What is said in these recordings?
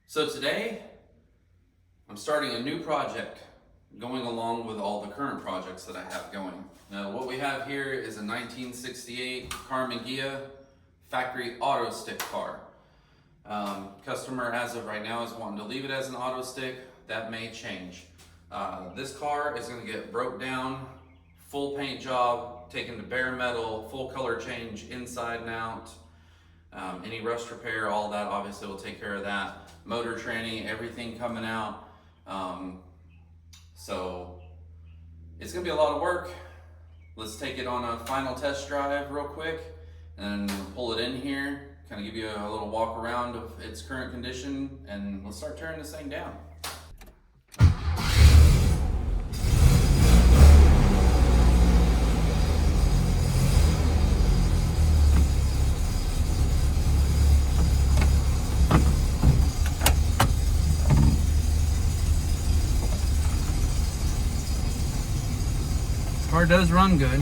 So today, I'm starting a new project going along with all the current projects that I have going. Now what we have here is a 1968 Karman Ghia factory autostick car. Customer as of right now is wanting to leave it as an autostick. That may change. This car is going to get broke down, full paint job, taken to bare metal, full color change inside and out. Any rust repair, all that obviously will take care of that. Motor training, everything coming out. So it's gonna be a lot of work. Let's take it on a final test drive real quick and pull it in here, kind of give you a little walk around of its current condition, and let's start tearing this thing down. Car does run good.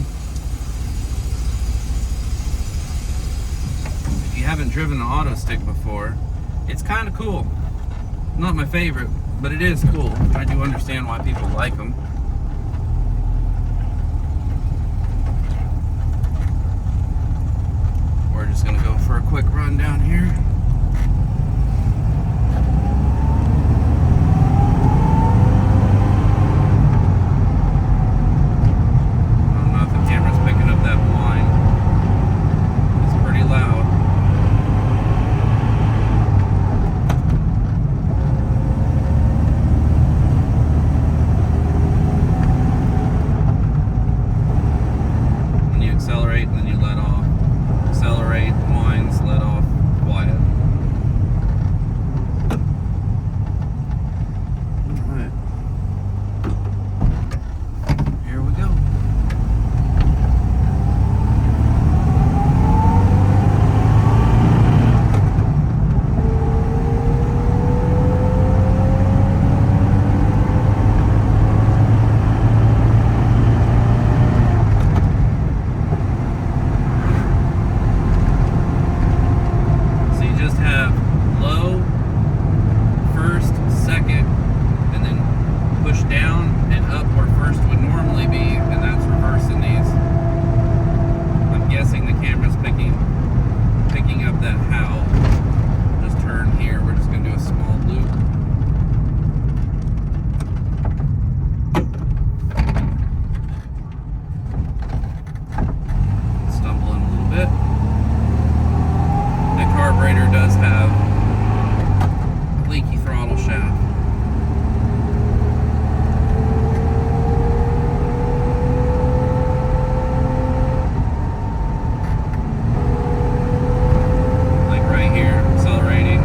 If you haven't driven an autostick before, it's kind of cool. Not my favorite, but it is cool. I do understand why people like them. We're just gonna go for a quick run down here. Accelerate and then you let off. Accelerate, winds, let off, quiet. Alright. Here we go. Does have a leaky throttle shaft. Like right here, accelerating.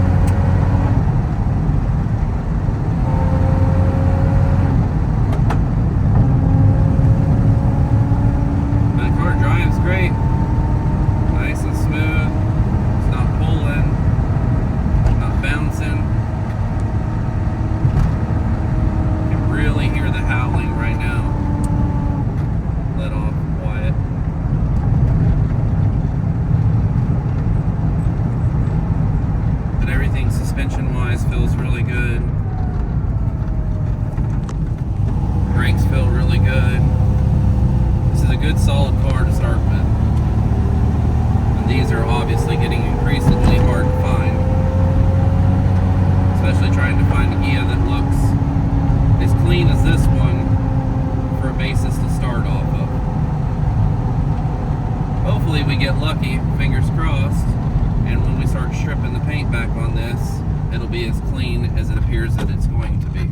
But the car drives great. Nice and smooth. It's not pulling. Bouncing. You can really hear the howling right now. Let off, quiet. But everything suspension-wise feels really good. Brakes feel really good. This is a good solid car to start with. And these are obviously getting increasingly hard to find. Especially trying to find a Ghia that looks as clean as this one for a basis to start off of. Hopefully we get lucky, fingers crossed, and when we start stripping the paint back on this, it'll be as clean as it appears that it's going to be.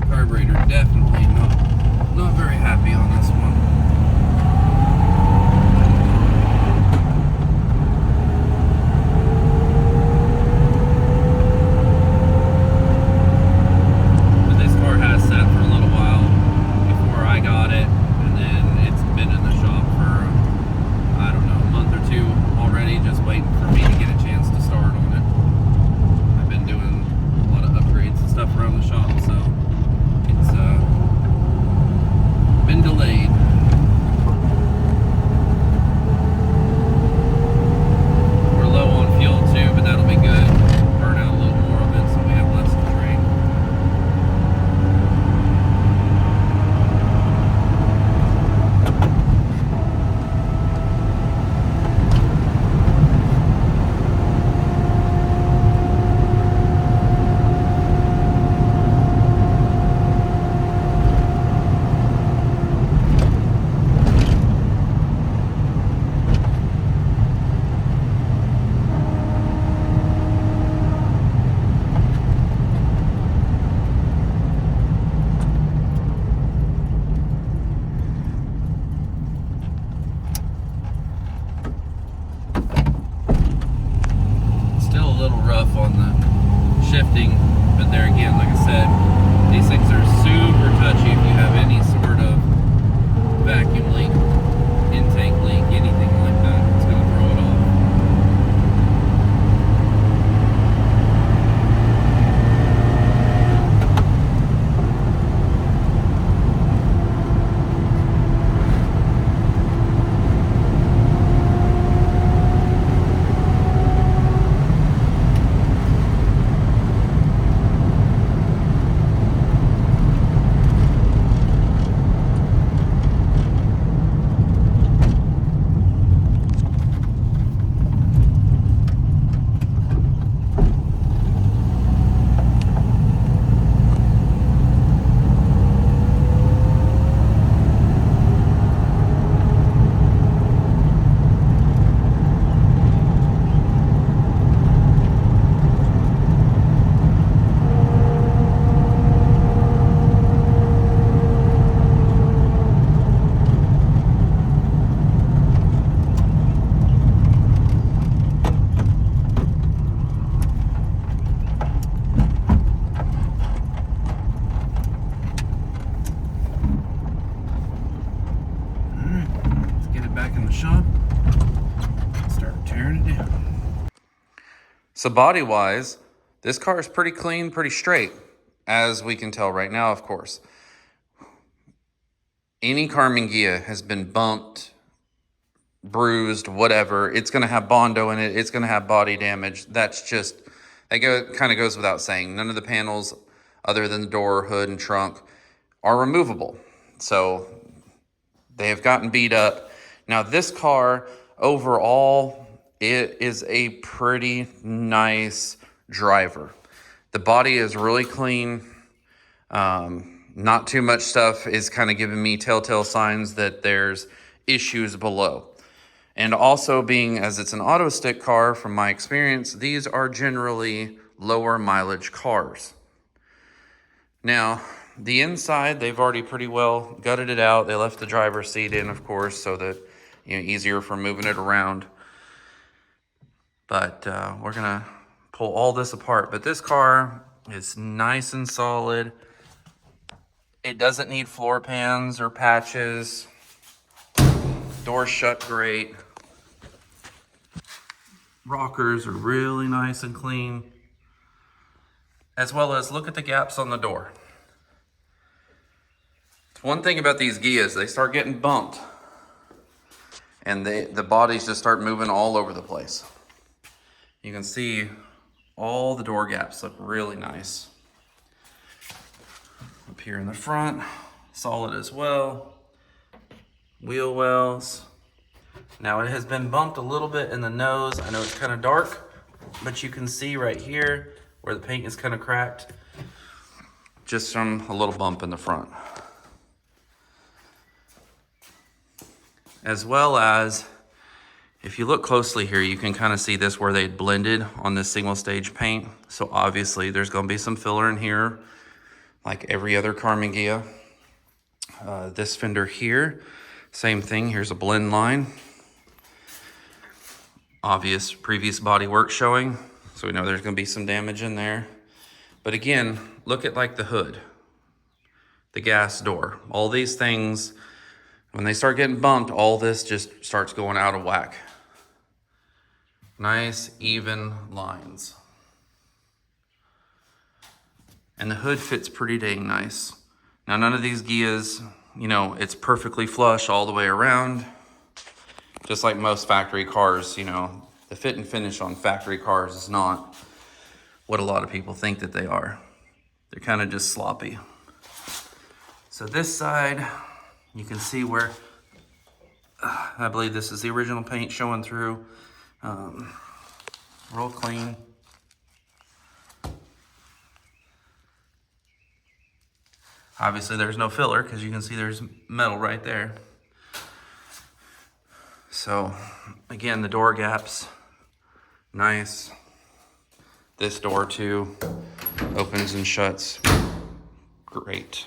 Carburetor definitely not very happy on this one. But this car has sat for a little while before I got it, and then it's been in the shop for back in the shop, start tearing it down. So body-wise, this car is pretty clean, pretty straight, as we can tell right now, of course. Any Karman Ghia has been bumped, bruised, whatever. It's going to have Bondo in it. It's going to have body damage. That's just, kind of goes without saying. None of the panels, other than the door, hood, and trunk, are removable. So they have gotten beat up. Now this car, overall, it is a pretty nice driver. The body is really clean. Not too much stuff is kind of giving me telltale signs that there's issues below. And also being as it's an auto stick car, from my experience, these are generally lower mileage cars. Now, the inside, they've already pretty well gutted it out. They left the driver's seat in, of course, so that, easier for moving it around. But we're gonna pull all this apart. But this car is nice and solid. It doesn't need floor pans or patches. Doors shut great. Rockers are really nice and clean. As well as look at the gaps on the door. One thing about these Ghias, they start getting bumped and the bodies just start moving all over the place. You can see all the door gaps look really nice. Up here in the front, solid as well. Wheel wells. Now it has been bumped a little bit in the nose. I know it's kind of dark, but you can see right here where the paint is kind of cracked, just from a little bump in the front. As well as, if you look closely here, you can kind of see this where they blended on this single stage paint. So obviously there's going to be some filler in here, like every other Karman Ghia. This fender here, same thing. Here's a blend line. Obvious previous body work showing, so we know there's going to be some damage in there. But again, look at like the hood, the gas door, all these things. When they start getting bumped, all this just starts going out of whack. Nice, even lines. And the hood fits pretty dang nice. Now, none of these Ghias, it's perfectly flush all the way around. Just like most factory cars, the fit and finish on factory cars is not what a lot of people think that they are. They're kind of just sloppy. So this side, you can see where, I believe this is the original paint showing through. Real clean. Obviously there's no filler because you can see there's metal right there. So again, the door gaps, nice. This door too, opens and shuts, great.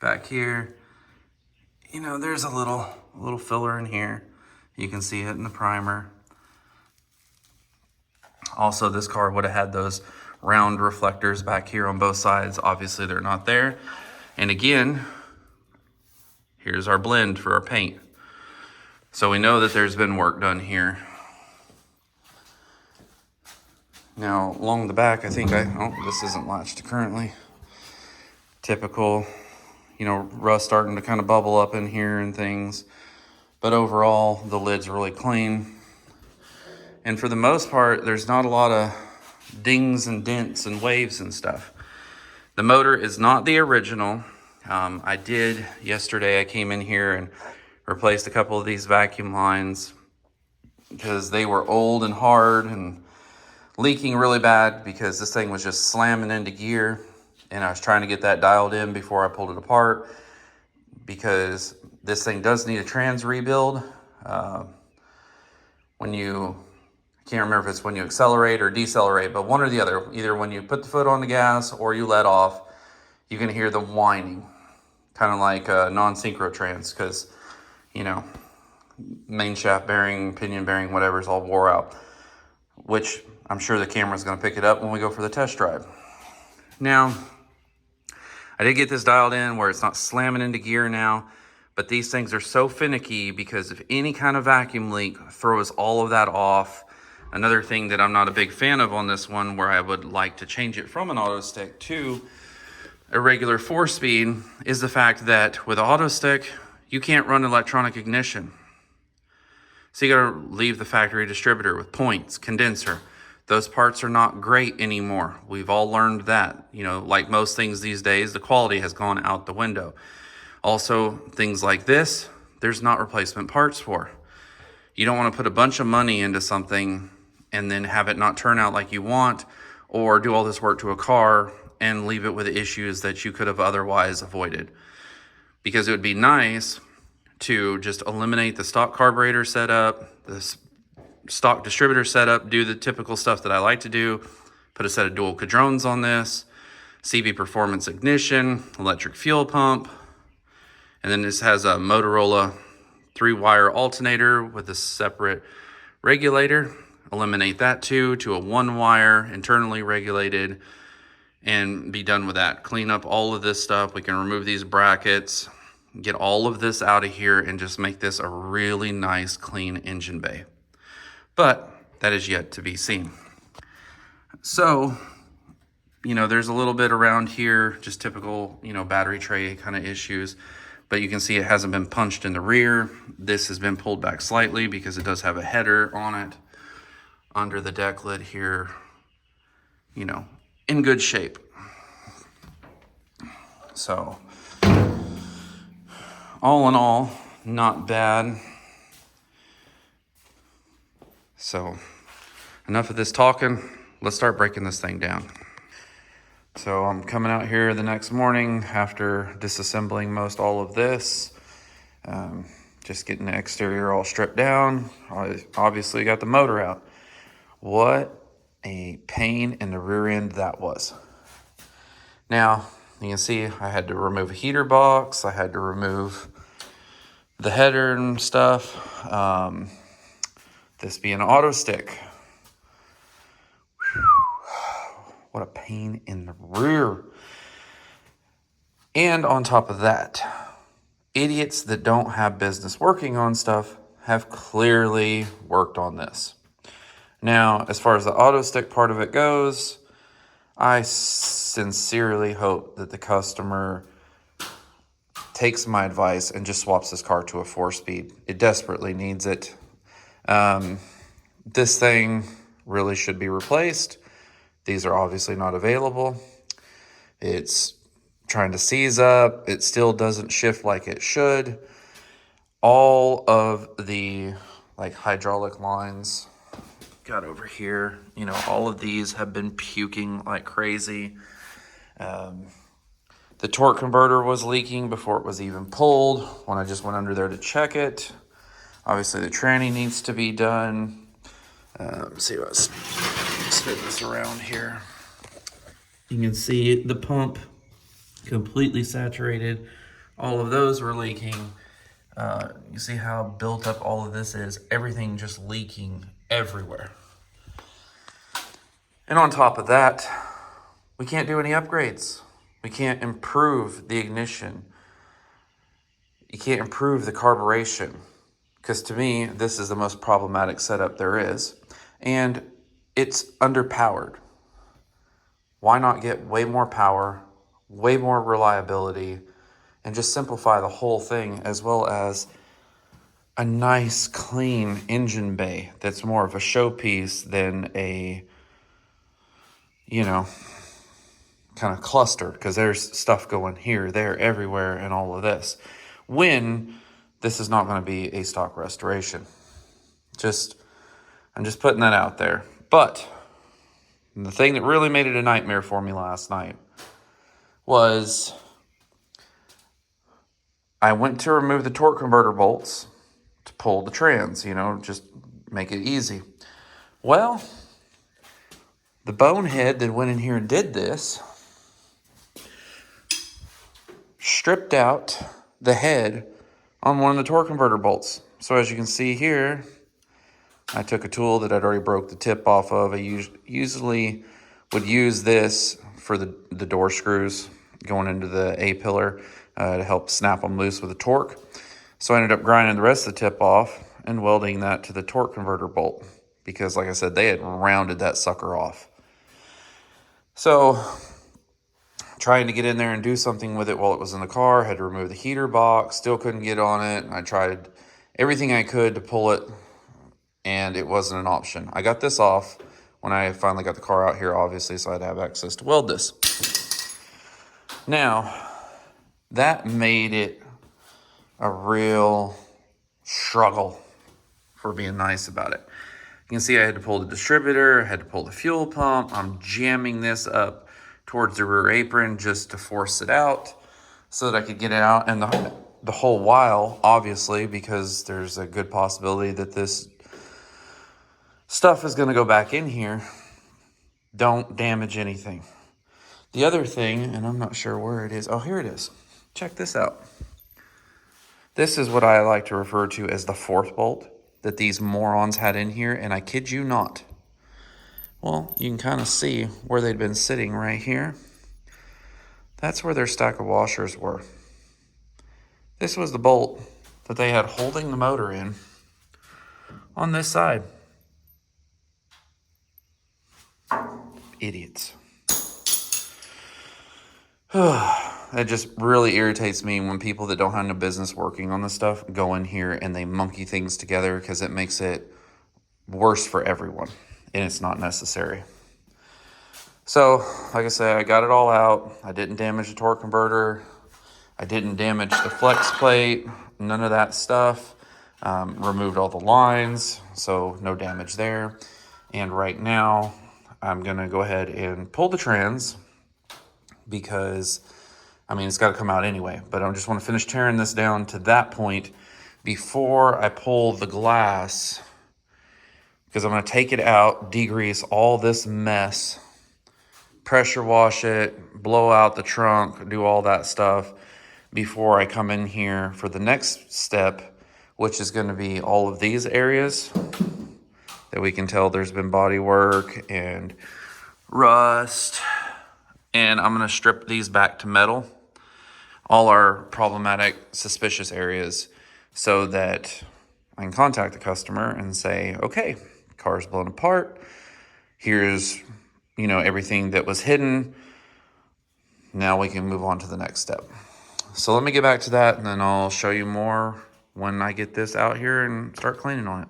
Back here, there's a little filler in here. You can see it in the primer. Also, this car would have had those round reflectors back here on both sides. Obviously, they're not there. And again, here's our blend for our paint. So we know that there's been work done here. Now, along the back, I think this isn't latched currently. Typical, rust starting to kind of bubble up in here and things. But overall, the lid's really clean. And for the most part, there's not a lot of dings and dents and waves and stuff. The motor is not the original. I did yesterday, I came in here and replaced a couple of these vacuum lines because they were old and hard and leaking really bad because this thing was just slamming into gear. And I was trying to get that dialed in before I pulled it apart because this thing does need a trans rebuild. I can't remember if it's when you accelerate or decelerate, but one or the other. Either when you put the foot on the gas or you let off, you can hear the whining, kind of like a non-synchro trans because, main shaft bearing, pinion bearing, whatever is all wore out, which I'm sure the camera's going to pick it up when we go for the test drive. Now, I did get this dialed in where it's not slamming into gear now, but these things are so finicky because if any kind of vacuum leak throws all of that off. Another thing that I'm not a big fan of on this one, where I would like to change it from an auto stick to a regular 4-speed, is the fact that with auto stick, you can't run electronic ignition. So you gotta leave the factory distributor with points, condenser. Those parts are not great anymore. We've all learned that. You know, like most things these days, the quality has gone out the window. Also, things like this, there's not replacement parts for. You don't want to put a bunch of money into something and then have it not turn out like you want, or do all this work to a car and leave it with issues that you could have otherwise avoided. Because it would be nice to just eliminate the stock carburetor setup, the stock distributor setup, do the typical stuff that I like to do, put a set of dual cadrones on this, CV performance ignition, electric fuel pump, and then this has a Motorola 3-wire alternator with a separate regulator. Eliminate that too to a 1-wire internally regulated and be done with that. Clean up all of this stuff. We can remove these brackets, get all of this out of here, and just make this a really nice clean engine bay. But that is yet to be seen. So, you know, there's a little bit around here, just typical, you know, battery tray kind of issues. But you can see it hasn't been punched in the rear. This has been pulled back slightly because it does have a header on it. Under the deck lid here, you know, in good shape. So, all in all, not bad. So, enough of this talking. Let's start breaking this thing down. So I'm coming out here the next morning after disassembling most all of this. Just getting the exterior all stripped down. I obviously got the motor out. What a pain in the rear end that was. Now, you can see I had to remove a heater box. I had to remove the header and stuff. This being an auto stick. What a pain in the rear. And on top of that, idiots that don't have business working on stuff have clearly worked on this. Now, as far as the auto stick part of it goes, I sincerely hope that the customer takes my advice and just swaps this car to a 4-speed. It desperately needs it. This thing really should be replaced. These are obviously not available. It's trying to seize up. It still doesn't shift like it should. All of the hydraulic lines got over here, you know, all of these have been puking like crazy. The torque converter was leaking before it was even pulled when I just went under there to check it. Obviously the tranny needs to be done. See, let's spin this around here. You can see the pump completely saturated. All of those were leaking. You see how built up all of this is. Everything just leaking everywhere. And on top of that, we can't do any upgrades. We can't improve the ignition. You can't improve the carburation. Because to me, this is the most problematic setup there is. And it's underpowered. Why not get way more power, way more reliability, and just simplify the whole thing, as well as a nice, clean engine bay that's more of a showpiece than a, you know, kind of cluster, because there's stuff going here, there, everywhere, and all of this. When this is not going to be a stock restoration. I'm just putting that out there. But the thing that really made it a nightmare for me last night was I went to remove the torque converter bolts to pull the trans, you know, just make it easy. Well, the bonehead that went in here and did this stripped out the head on one of the torque converter bolts. So as you can see here, I took a tool that I'd already broke the tip off of. I usually would use this for the door screws. going into the A-pillar to help snap them loose with the torque. So I ended up grinding the rest of the tip off and welding that to the torque converter bolt because, like I said, they had rounded that sucker off. So trying to get in there and do something with it while it was in the car, had to remove the heater box, still couldn't get on it. I tried everything I could to pull it, and it wasn't an option. I got this off when I finally got the car out here, obviously, so I'd have access to weld this. Now, that made it a real struggle, for being nice about it. You can see I had to pull the distributor, I had to pull the fuel pump. I'm jamming this up towards the rear apron just to force it out so that I could get it out. And the whole while, obviously, because there's a good possibility that this stuff is going to go back in here, don't damage anything. The other thing, and I'm not sure where it is. Oh, here it is. Check this out. This is what I like to refer to as the fourth bolt that these morons had in here, and I kid you not. Well, you can kind of see where they'd been sitting right here. That's where their stack of washers were. This was the bolt that they had holding the motor in on this side. Idiots. It just really irritates me when people that don't have no business working on this stuff go in here and they monkey things together, because it makes it worse for everyone, and it's not necessary. So, like I said, I got it all out. I didn't damage the torque converter. I didn't damage the flex plate, none of that stuff. Removed all the lines, so no damage there. And right now, I'm gonna go ahead and pull the trans, because I mean, it's got to come out anyway, but I just want to finish tearing this down to that point before I pull the glass, because I'm going to take it out, degrease all this mess, pressure wash it, blow out the trunk, do all that stuff before I come in here for the next step, which is going to be all of these areas that we can tell there's been body work and rust. And I'm going to strip these back to metal, all our problematic, suspicious areas, so that I can contact the customer and say, okay, car's blown apart. Here's, everything that was hidden. Now we can move on to the next step. So let me get back to that, and then I'll show you more when I get this out here and start cleaning on it.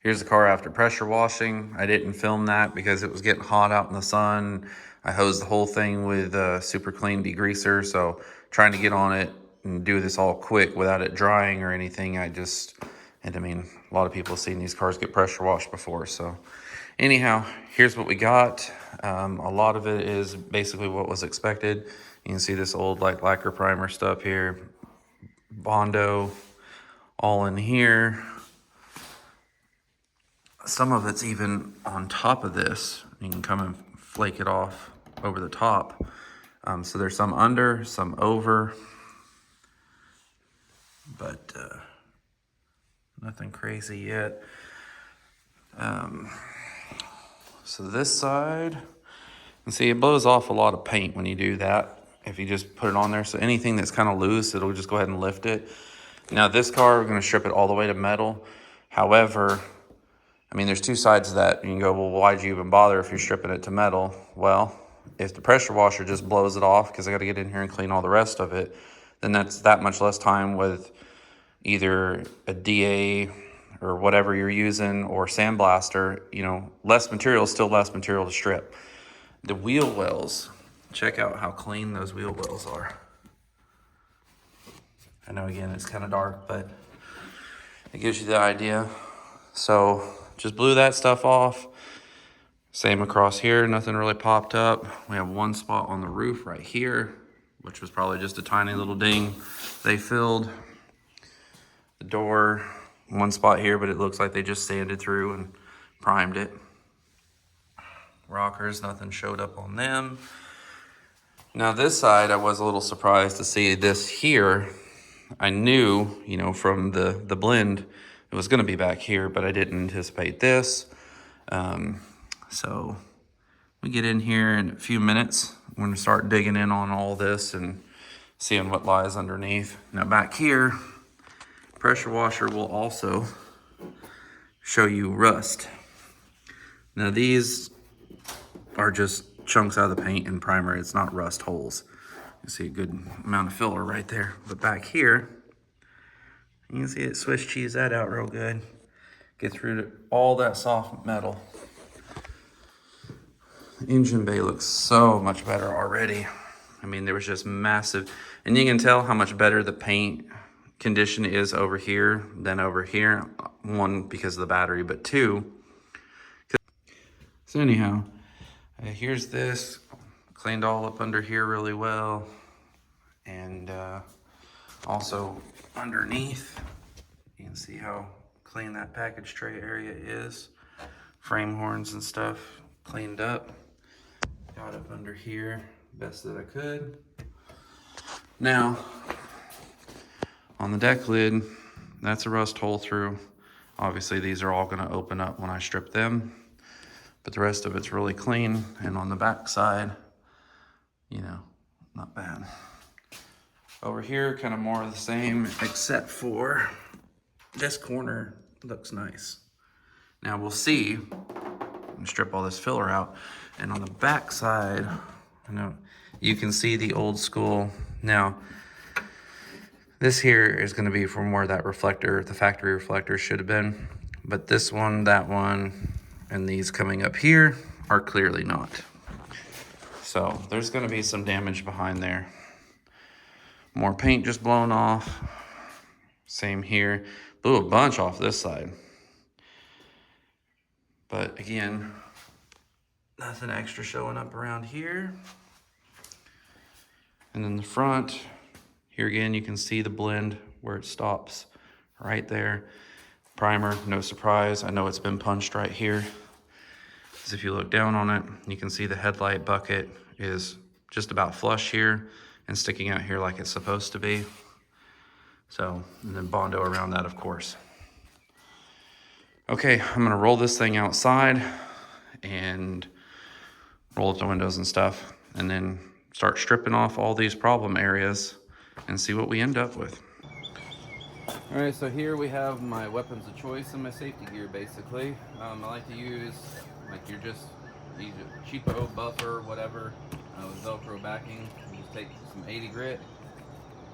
Here's the car after pressure washing. I didn't film that because it was getting hot out in the sun. I hosed the whole thing with a super clean degreaser, so trying to get on it and do this all quick without it drying or anything, a lot of people have seen these cars get pressure washed before. So anyhow, here's what we got. A lot of it is basically what was expected. You can see this old lacquer primer stuff here, Bondo, all in here. Some of it's even on top of this. You can come and flake it off over the top. So there's some under, some over, but nothing crazy yet. So this side, you can see it blows off a lot of paint when you do that, if you just put it on there. So anything that's kind of loose, it'll just go ahead and lift it. Now this car, we're going to strip it all the way to metal. However, there's two sides to that. You can go, well, why'd you even bother if you're stripping it to metal? Well, if the pressure washer just blows it off, because I got to get in here and clean all the rest of it, then that's that much less time with either a DA or whatever you're using, or sandblaster. Less material is still less material to strip. The wheel wells, check out how clean those wheel wells are. I know, again, it's kind of dark, but it gives you the idea. So just blew that stuff off. Same across here, nothing really popped up. We have one spot on the roof right here, which was probably just a tiny little ding they filled. The door, one spot here, but it looks like they just sanded through and primed it. Rockers, nothing showed up on them. Now this side, I was a little surprised to see this here. I knew, from the blend, it was going to be back here, but I didn't anticipate this. So we get in here in a few minutes We're gonna start digging in on all this and seeing what lies underneath. Now back here, pressure washer will also show you rust. Now these are just chunks out of the paint and primer. It's not rust holes. You see a good amount of filler right there. But back here, you can see it Swiss cheese that out real good. Get through to all that soft metal. The engine bay looks so much better already. I mean, there was just massive, and you can tell how much better the paint condition is over here than over here. One, because of the battery, but two, so anyhow, here's this, cleaned all up under here really well. And also underneath, you can see how clean that package tray area is. Frame horns and stuff cleaned up. Got up under here best that I could. Now, on the deck lid, that's a rust hole through. Obviously these are all gonna open up when I strip them, but the rest of it's really clean. And on the back side, you know, not bad. Over here, kind of more of the same, except for this corner looks nice. Now we'll see, I'm gonna strip all this filler out, and on the back side, I know you can see the old school. Now, this here is gonna be from where that reflector, the factory reflector should have been, but this one, that one, and these coming up here are clearly not. So there's gonna be some damage behind there. More paint just blown off. Same here. Blew a bunch off this side. But again, nothing extra showing up around here. And then the front, here again, you can see the blend where it stops right there. Primer, no surprise. I know it's been punched right here. Because if you look down on it, you can see the headlight bucket is just about flush here and sticking out here like it's supposed to be. So, and then Bondo around that, of course. Okay, I'm gonna roll this thing outside and roll up the windows and stuff, and then start stripping off all these problem areas and see what we end up with. All right, so here we have my weapons of choice and my safety gear, basically. I like to use, like use a cheapo buffer, whatever, with Velcro backing. You just take some 80 grit,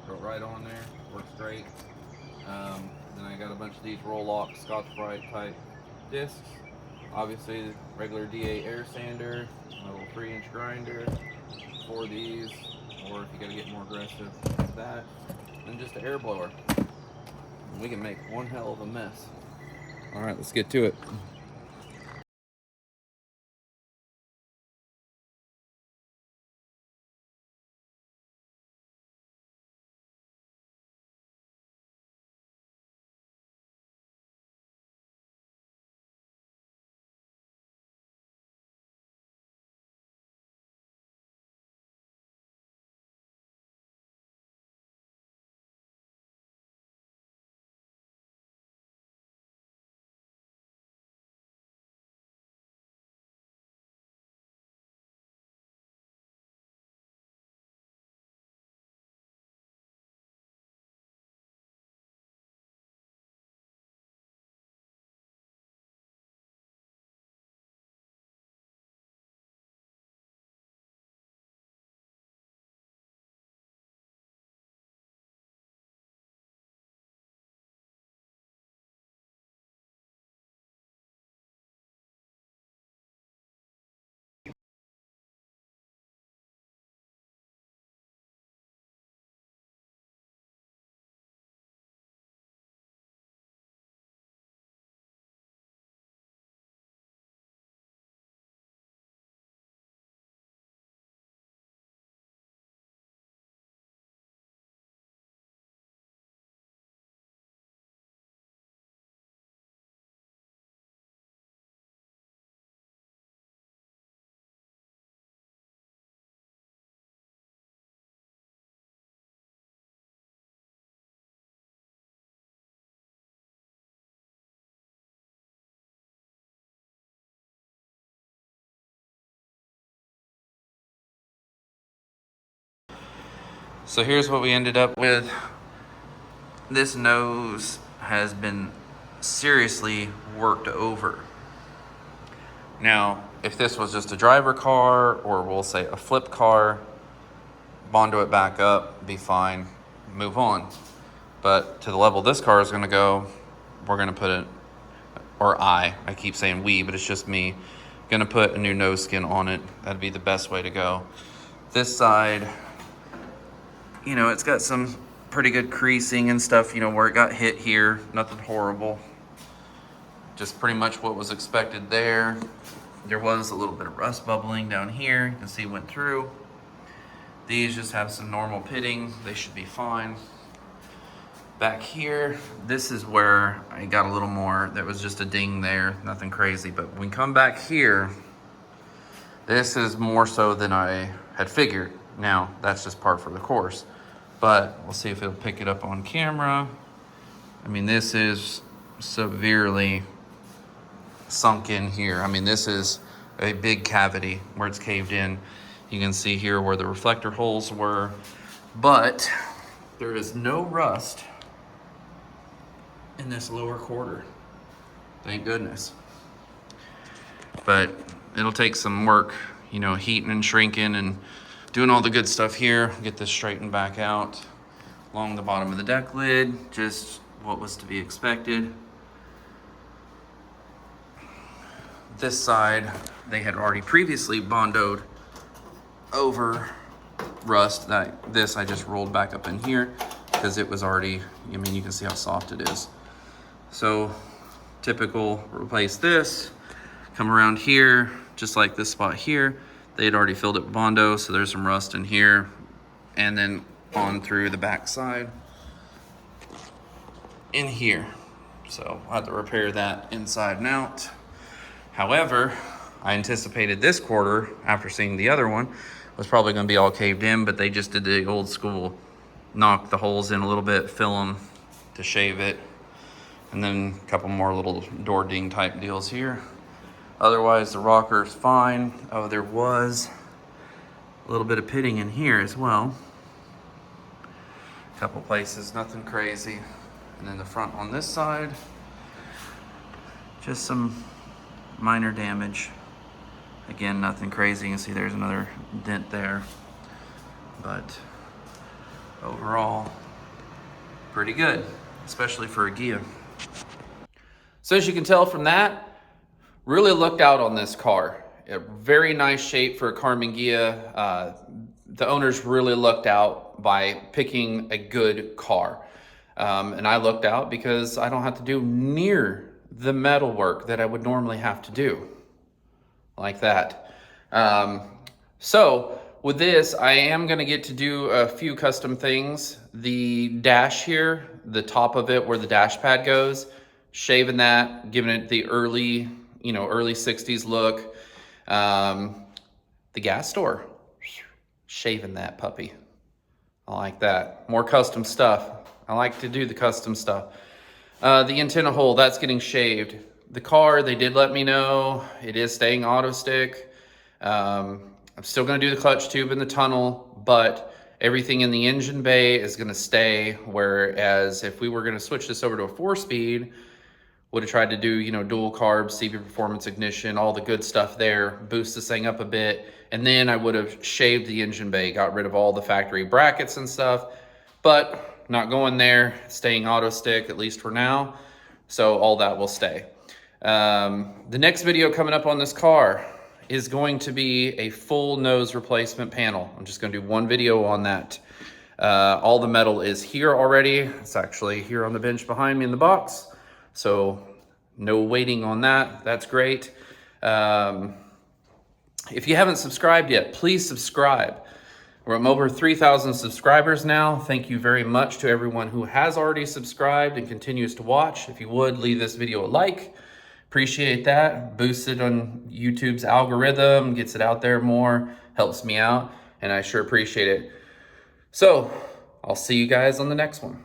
throw it right on there, works great. Then I got a bunch of these roll-lock Scotch-Brite type discs. Obviously, regular DA air sander, a little 3-inch grinder, 4 of these, or if you gotta get more aggressive, that, and just an air blower. And we can make one hell of a mess. All right, let's get to it. So here's what we ended up with. This nose has been seriously worked over. Now, if this was just a driver car, or we'll say a flip car, Bondo it back up, be fine, move on. But to the level this car is gonna go, we're gonna put it, or I keep saying we, but it's just me, gonna put a new nose skin on it. That'd be the best way to go. This side, you know, it's got some pretty good creasing and stuff, you know, where it got hit here, nothing horrible. Just pretty much what was expected there. There was a little bit of rust bubbling down here. You can see it went through. These just have some normal pitting. They should be fine. Back here, this is where I got a little more. There was just a ding there, nothing crazy. But when we come back here, this is more so than I had figured. Now, that's just par for the course. But we'll see if it'll pick it up on camera. I mean, this is severely sunk in here. I mean, this is a big cavity where it's caved in. You can see here where the reflector holes were, but there is no rust in this lower quarter. Thank goodness. But it'll take some work, you know, heating and shrinking and doing all the good stuff here. Get this straightened back out along the bottom of the deck lid, just what was to be expected. This side, they had already previously Bondoed over rust. This I just rolled back up in here because it was already, I mean, you can see how soft it is. So typical, replace this, come around here, just like this spot here. They had already filled it with Bondo, so there's some rust in here. And then on through the back side in here. So I'll have to repair that inside and out. However, I anticipated this quarter, after seeing the other one, was probably gonna be all caved in, but they just did the old school, knock the holes in a little bit, fill them to shave it, and then a couple more little door ding type deals here. Otherwise, the rocker's fine. Oh, there was a little bit of pitting in here as well. A couple places, nothing crazy. And then the front on this side, just some minor damage. Again, nothing crazy. You can see there's another dent there. But overall, pretty good, especially for a Ghia. So as you can tell from that, really looked out on this car. A very nice shape for a Karman Ghia. The owners really looked out by picking a good car. And I looked out because I don't have to do near the metal work that I would normally have to do. Like that. So with this, I am gonna get to do a few custom things. The dash here, the top of it where the dash pad goes, shaving that, giving it the early 60s look. The gas door, shaving that puppy. I like that. More custom stuff. I like to do the custom stuff. The antenna hole, that's getting shaved. The car, they did let me know, it is staying auto stick. I'm still gonna do the clutch tube in the tunnel, but everything in the engine bay is gonna stay, whereas if we were gonna switch this over to a 4-speed, would have tried to do, dual carb, CV performance ignition, all the good stuff there, boost this thing up a bit, and then I would have shaved the engine bay, got rid of all the factory brackets and stuff, but not going there, staying auto stick, at least for now, so all that will stay. The next video coming up on this car is going to be a full nose replacement panel. I'm just gonna do one video on that. All the metal is here already. It's actually here on the bench behind me in the box. So no waiting on that. That's great. If you haven't subscribed yet, please subscribe. We're at over 3,000 subscribers now. Thank you very much to everyone who has already subscribed and continues to watch. If you would, leave this video a like. Appreciate that. Boosts it on YouTube's algorithm, gets it out there more, helps me out, and I sure appreciate it. So I'll see you guys on the next one.